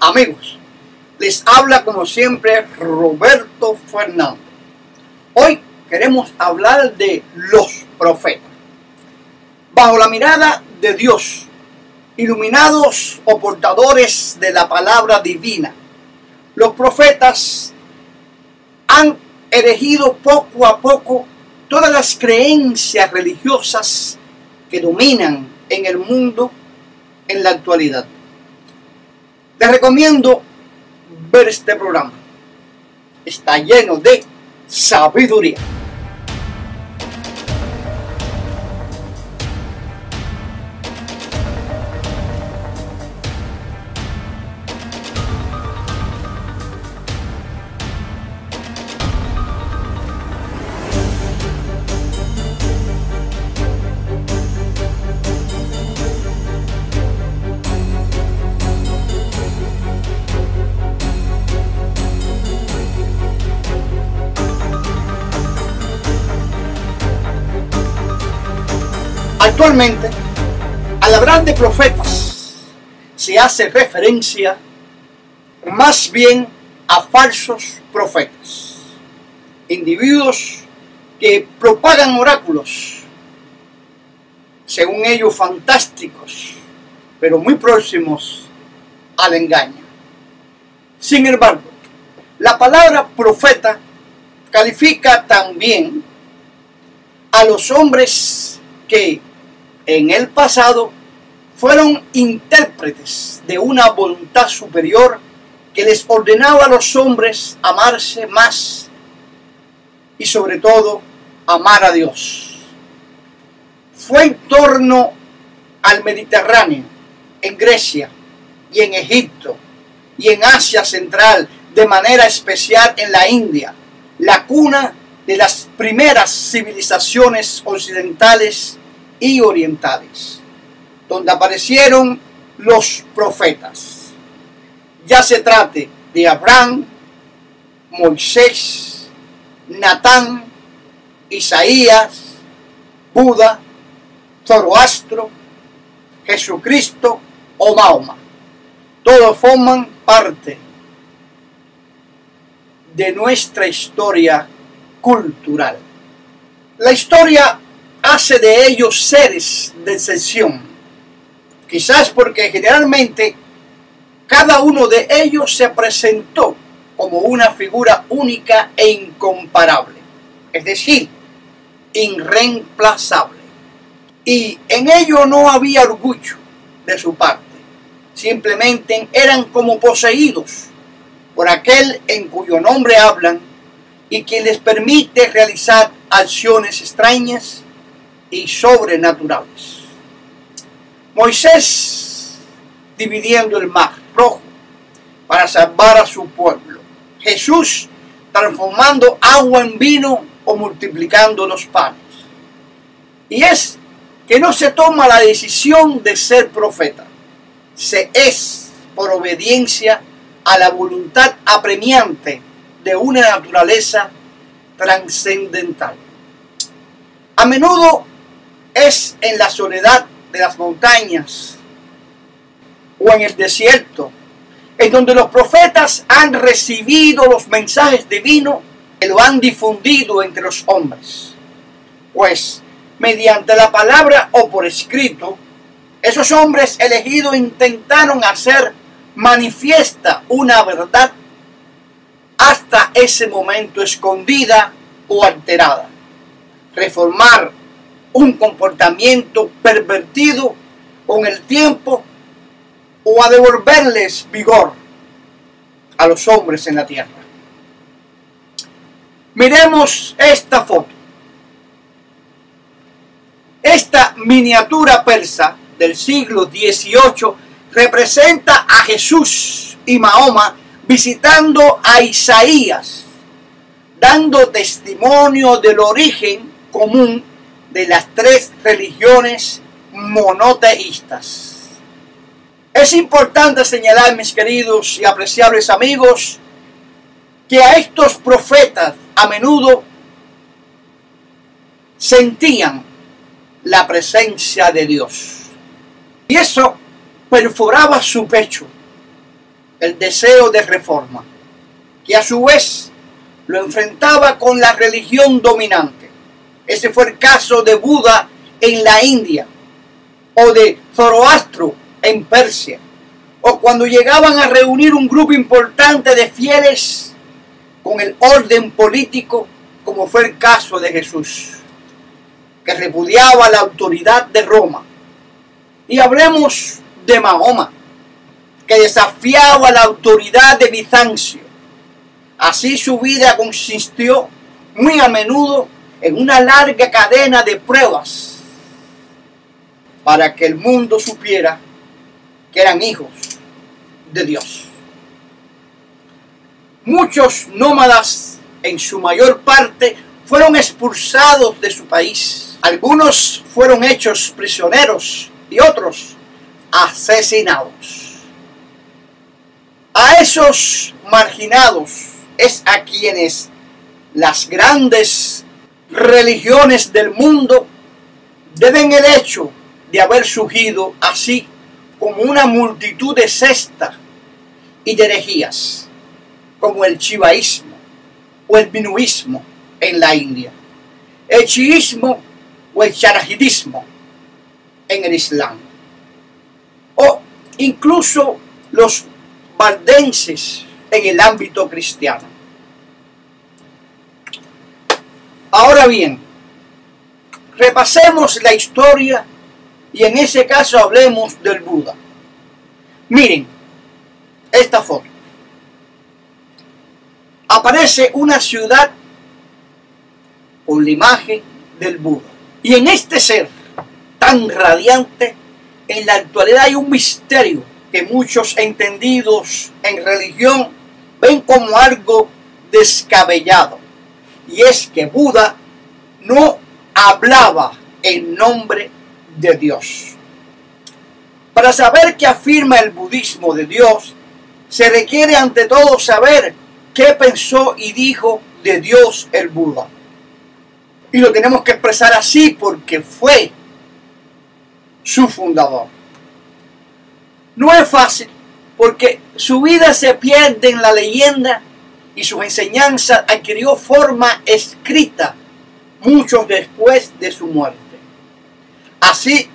Amigos, les habla como siempre Roberto Fernández. Hoy queremos hablar de los profetas. Bajo la mirada de Dios, iluminados o portadores de la palabra divina, los profetas han erigido poco a poco todas las creencias religiosas que dominan en el mundo en la actualidad. Les recomiendo ver este programa. Está lleno de sabiduría. Actualmente, al hablar de profetas, se hace referencia más bien a falsos profetas, individuos que propagan oráculos, según ellos fantásticos, pero muy próximos al engaño. Sin embargo, la palabra profeta califica también a los hombres que en el pasado fueron intérpretes de una voluntad superior que les ordenaba a los hombres amarse más y sobre todo amar a Dios. Fue en torno al Mediterráneo, en Grecia y en Egipto y en Asia Central, de manera especial en la India, la cuna de las primeras civilizaciones occidentales y orientales, donde aparecieron los profetas, ya se trate de Abraham, Moisés, Natán, Isaías, Buda, Zoroastro, Jesucristo o Mahoma. Todos forman parte de nuestra historia cultural. La historia hace de ellos seres de excepción, quizás porque generalmente cada uno de ellos se presentó como una figura única e incomparable, es decir, irreemplazable, y en ello no había orgullo de su parte, simplemente eran como poseídos por aquel en cuyo nombre hablan y quien les permite realizar acciones extrañas y sobrenaturales. Moisés dividiendo el mar rojo para salvar a su pueblo. Jesús transformando agua en vino o multiplicando los panes. Y es que no se toma la decisión de ser profeta. Se es por obediencia a la voluntad apremiante de una naturaleza trascendental. A menudo es en la soledad de las montañas o en el desierto, en donde los profetas han recibido los mensajes divinos que lo han difundido entre los hombres. Pues, mediante la palabra o por escrito, esos hombres elegidos intentaron hacer manifiesta una verdad hasta ese momento escondida o alterada, reformar un comportamiento pervertido con el tiempo o a devolverles vigor a los hombres en la tierra. Miremos esta foto. Esta miniatura persa del siglo XVIII representa a Jesús y Mahoma visitando a Isaías, dando testimonio del origen común de las tres religiones monoteístas. Es importante señalar, mis queridos y apreciables amigos, que a estos profetas a menudo sentían la presencia de Dios. Y eso perforaba su pecho, el deseo de reforma, que a su vez lo enfrentaba con la religión dominante. Ese fue el caso de Buda en la India, o de Zoroastro en Persia, o cuando llegaban a reunir un grupo importante de fieles con el orden político, como fue el caso de Jesús, que repudiaba la autoridad de Roma. Y hablemos de Mahoma, que desafiaba la autoridad de Bizancio. Así su vida consistió muy a menudo en una larga cadena de pruebas para que el mundo supiera que eran hijos de Dios. Muchos nómadas, en su mayor parte, fueron expulsados de su país. Algunos fueron hechos prisioneros y otros asesinados. A esos marginados es a quienes las grandes religiones del mundo deben el hecho de haber surgido así como una multitud de sectas y de herejías, como el chivaísmo o el binuísmo en la India, el chiismo o el charajidismo en el Islam, o incluso los valdenses en el ámbito cristiano. Ahora bien, repasemos la historia y en ese caso hablemos del Buda. Miren esta foto. Aparece una ciudad con la imagen del Buda. Y en este ser tan radiante, en la actualidad hay un misterio que muchos entendidos en religión ven como algo descabellado. Y es que Buda no hablaba en nombre de Dios. Para saber qué afirma el budismo de Dios, se requiere ante todo saber qué pensó y dijo de Dios el Buda. Y lo tenemos que expresar así porque fue su fundador. No es fácil porque su vida se pierde en la leyenda y sus enseñanzas adquirió forma escrita mucho después de su muerte. Así,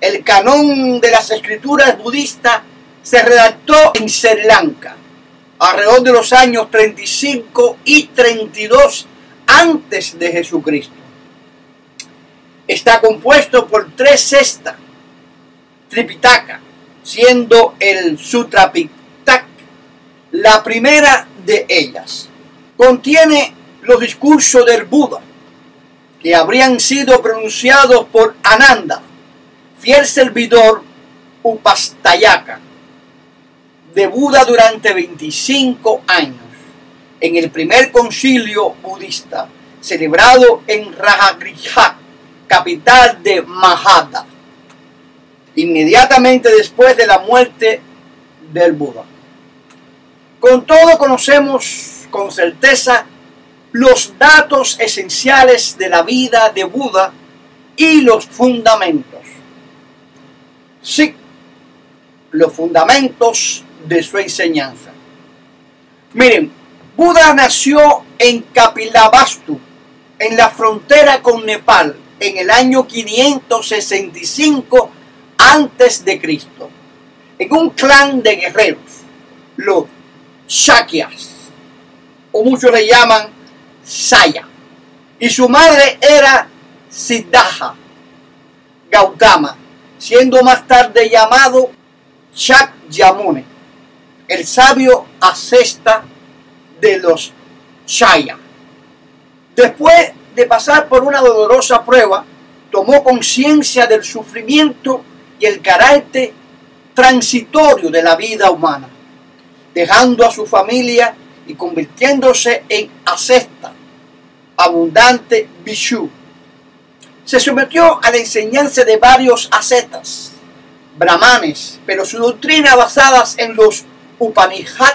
el canon de las escrituras budistas se redactó en Sri Lanka alrededor de los años 35 y 32 antes de Jesucristo. Está compuesto por 3 cestas, Tripitaka, siendo el Sutra Pitaka la primera de ellas. Contiene los discursos del Buda, que habrían sido pronunciados por Ananda, fiel servidor Upastayaka de Buda durante 25 años, en el primer concilio budista, celebrado en Rajagriha, capital de Magadha, inmediatamente después de la muerte del Buda. Con todo, conocemos con certeza los datos esenciales de la vida de Buda y los fundamentos. Sí, los fundamentos de su enseñanza. Miren, Buda nació en Kapilavastu, en la frontera con Nepal, en el año 565 a.C., en un clan de guerreros, los Shakyas, o muchos le llaman Saya, y su madre era Siddhartha Gautama, siendo más tarde llamado Shakyamuni, el sabio asceta de los Shaya. Después de pasar por una dolorosa prueba, tomó conciencia del sufrimiento y el carácter transitorio de la vida humana, dejando a su familia y convirtiéndose en asceta, abundante Bhikshu. Se sometió a la enseñanza de varios ascetas, brahmanes, pero su doctrina basadas en los Upanishad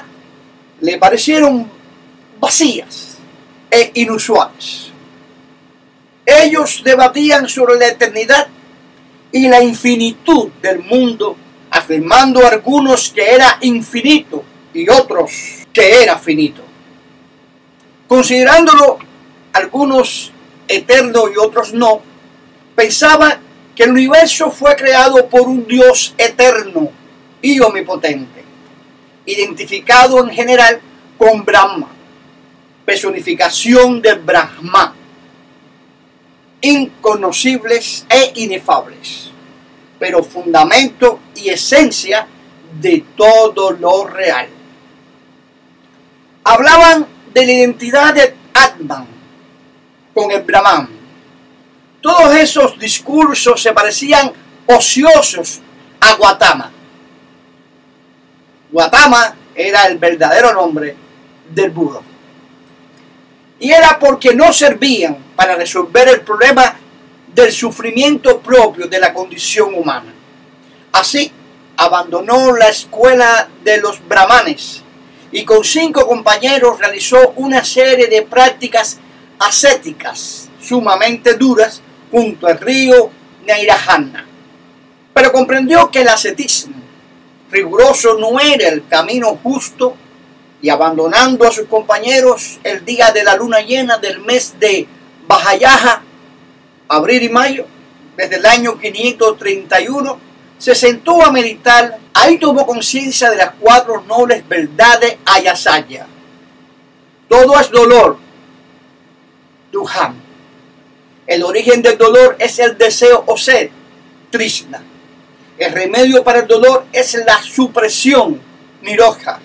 le parecieron vacías e inusuales. Ellos debatían sobre la eternidad y la infinitud del mundo, afirmando algunos que era infinito y otros que era finito. Considerándolo algunos eterno y otros no, pensaban que el universo fue creado por un Dios eterno y omnipotente, identificado en general con Brahma, personificación del Brahma, inconocibles e inefables, pero fundamento y esencia de todo lo real. Hablaban de la identidad de Atman con el Brahman. Todos esos discursos se parecían ociosos a Gautama. Gautama era el verdadero nombre del Buda. Y era porque no servían para resolver el problema del sufrimiento propio de la condición humana. Así, abandonó la escuela de los brahmanes y con 5 compañeros realizó una serie de prácticas ascéticas sumamente duras junto al río Nairajana. Pero comprendió que el ascetismo riguroso no era el camino justo y abandonando a sus compañeros el día de la luna llena del mes de Bajayaja, abril y mayo, desde el año 531, se sentó a meditar. Ahí tomó conciencia de las 4 nobles verdades Ayasaya. Todo es dolor, Dukham. El origen del dolor es el deseo o sed, Trishna. El remedio para el dolor es la supresión, Nirodha,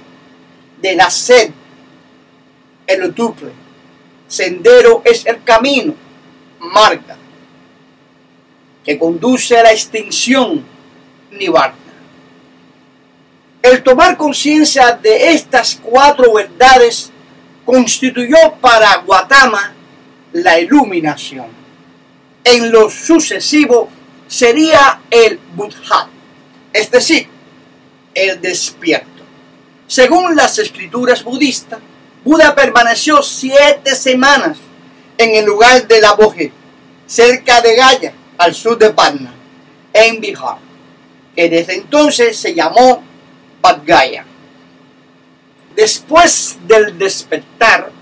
de la sed, el octuple. Sendero es el camino, Marga, que conduce a la extinción, Nibbana. El tomar conciencia de estas 4 verdades constituyó para Gautama la iluminación. En lo sucesivo sería el Buddha, es decir, el despierto. Según las escrituras budistas, Buda permaneció 7 semanas en el lugar de la Boje, cerca de Gaya, al sur de Patna, en Bihar, que desde entonces se llamó Bodh Gaya. Después del despertar,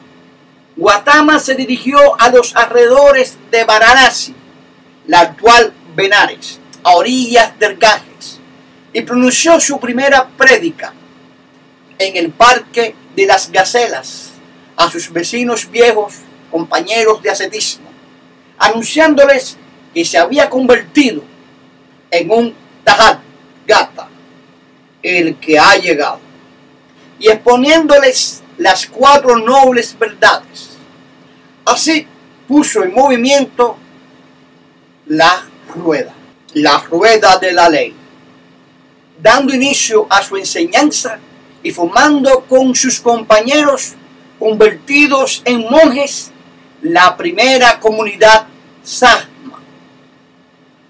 Gautama se dirigió a los alrededores de Varanasi, la actual Benares, a orillas del Ganges, y pronunció su primera prédica en el Parque de las Gacelas a sus vecinos viejos, compañeros de ascetismo, anunciándoles que se había convertido en un Tathagata, el que ha llegado, y exponiéndoles las 4 nobles verdades. Así puso en movimiento la rueda de la ley, dando inicio a su enseñanza y formando con sus compañeros convertidos en monjes la primera comunidad Sahma,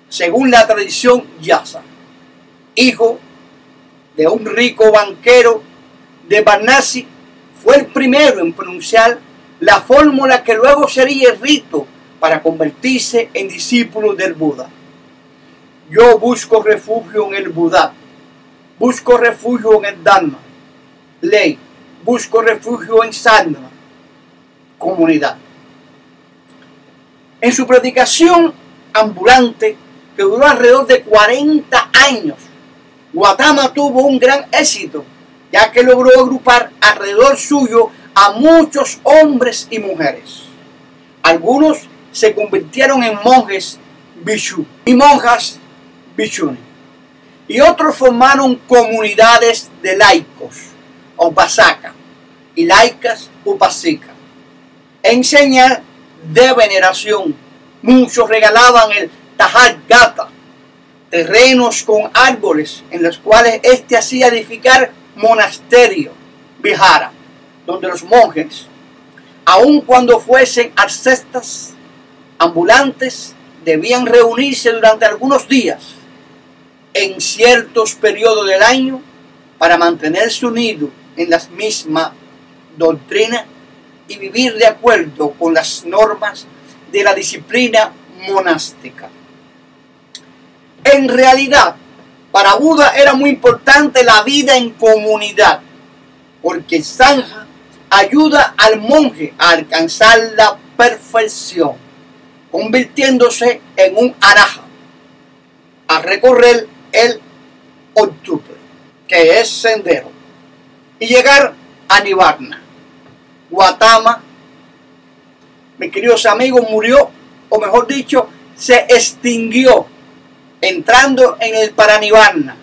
según la tradición Yasa, hijo de un rico banquero de Varanasi. Fue el primero en pronunciar la fórmula que luego sería el rito para convertirse en discípulo del Buda. Yo busco refugio en el Buda, busco refugio en el Dharma, ley, busco refugio en Sangha, comunidad. En su predicación ambulante, que duró alrededor de 40 años, Gautama tuvo un gran éxito, ya que logró agrupar alrededor suyo a muchos hombres y mujeres. Algunos se convirtieron en monjes Bhikshu y monjas Bhikshuni, y otros formaron comunidades de laicos, Upasaka, y laicas Upasika. En señal de veneración, muchos regalaban el Tathagata, terrenos con árboles en los cuales éste hacía edificar monasterio, vihara, donde los monjes, aun cuando fuesen ascetas ambulantes, debían reunirse durante algunos días en ciertos periodos del año para mantenerse unidos en la misma doctrina y vivir de acuerdo con las normas de la disciplina monástica. En realidad, para Buda era muy importante la vida en comunidad, porque zanja ayuda al monje a alcanzar la perfección, convirtiéndose en un araja a recorrer el octuple, que es sendero, y llegar a Nivarna. Gautama, mis queridos amigos, murió, o mejor dicho, se extinguió entrando en el Paranivarna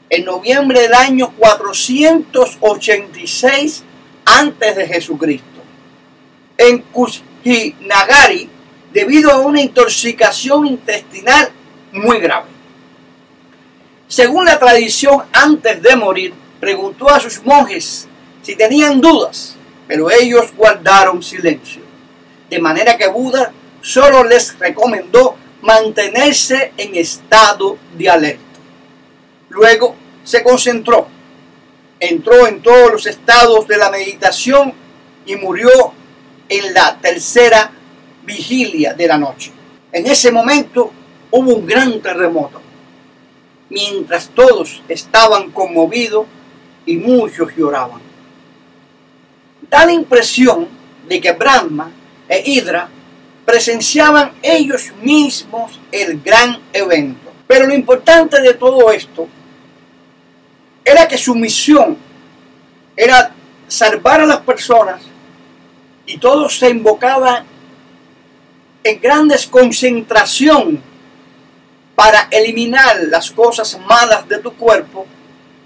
en noviembre del año 486 antes de Jesucristo, en Kusinagari, debido a una intoxicación intestinal muy grave. Según la tradición, antes de morir, preguntó a sus monjes si tenían dudas, pero ellos guardaron silencio, de manera que Buda solo les recomendó mantenerse en estado de alerta. Luego se concentró, entró en todos los estados de la meditación y murió en la tercera vigilia de la noche. En ese momento hubo un gran terremoto, mientras todos estaban conmovidos y muchos lloraban. Da la impresión de que Brahma e Indra presenciaban ellos mismos el gran evento. Pero lo importante de todo esto era que su misión era salvar a las personas, y todos se invocaban en grandes concentración para eliminar las cosas malas de tu cuerpo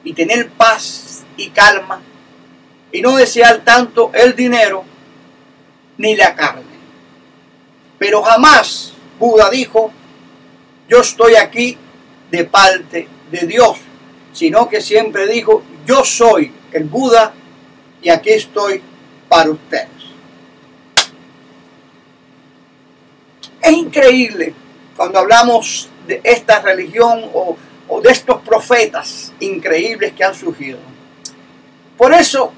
y tener paz y calma y no desear tanto el dinero ni la carne. Pero jamás Buda dijo: yo estoy aquí de parte de Dios, sino que siempre dijo: yo soy el Buda y aquí estoy para ustedes. Es increíble cuando hablamos de esta religión o de estos profetas increíbles que han surgido. Por eso,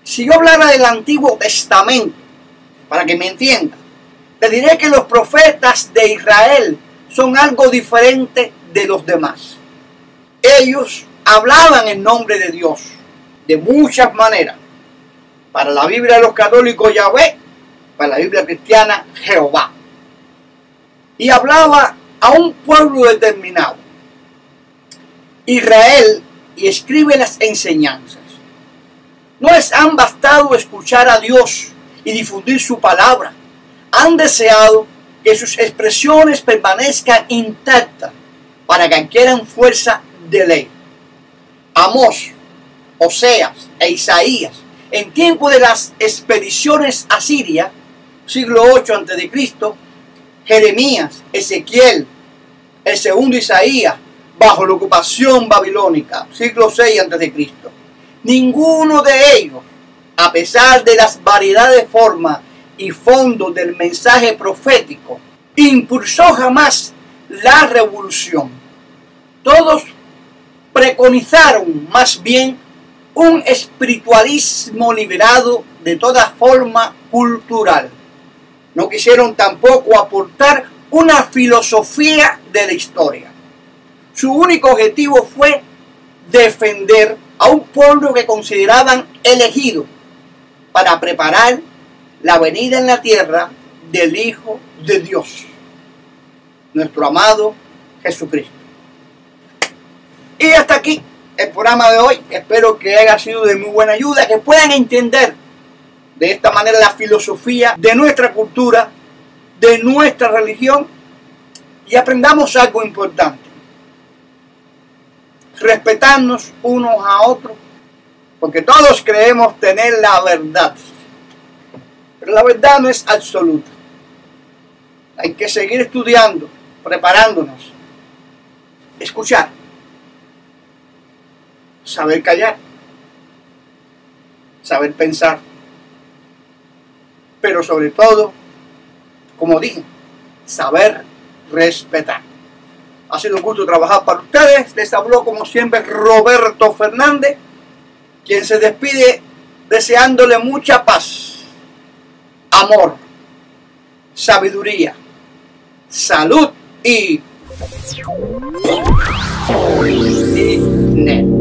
si yo hablara del Antiguo Testamento, para que me entiendan, te diré que los profetas de Israel son algo diferente de los demás. Ellos hablaban en nombre de Dios de muchas maneras. Para la Biblia de los católicos, Yahvé; para la Biblia cristiana, Jehová. Y hablaba a un pueblo determinado, Israel, y escribe las enseñanzas. No les han bastado escuchar a Dios y difundir su palabra. Han deseado que sus expresiones permanezcan intactas para que adquieran fuerza de ley. Amós, Oseas e Isaías, en tiempo de las expediciones asirias, siglo 8 a.C., Jeremías, Ezequiel, el segundo Isaías, bajo la ocupación babilónica, siglo 6 a.C. Ninguno de ellos, a pesar de las variedades de forma y fondo del mensaje profético, impulsó jamás la revolución. Todos preconizaron más bien un espiritualismo liberado de toda forma cultural. No quisieron tampoco aportar una filosofía de la historia. Su único objetivo fue defender a un pueblo que consideraban elegido para preparar la venida en la tierra del Hijo de Dios, nuestro amado Jesucristo. Y hasta aquí el programa de hoy. Espero que haya sido de muy buena ayuda, que puedan entender de esta manera la filosofía de nuestra cultura, de nuestra religión, y aprendamos algo importante: respetarnos unos a otros, porque todos creemos tener la verdad, pero la verdad no es absoluta. Hay que seguir estudiando, preparándonos, escuchar, saber callar, saber pensar, pero sobre todo, como dije, saber respetar. Ha sido un gusto trabajar para ustedes. Les habló como siempre Roberto Fernández, quien se despide deseándole mucha paz, amor, sabiduría, salud y dinero.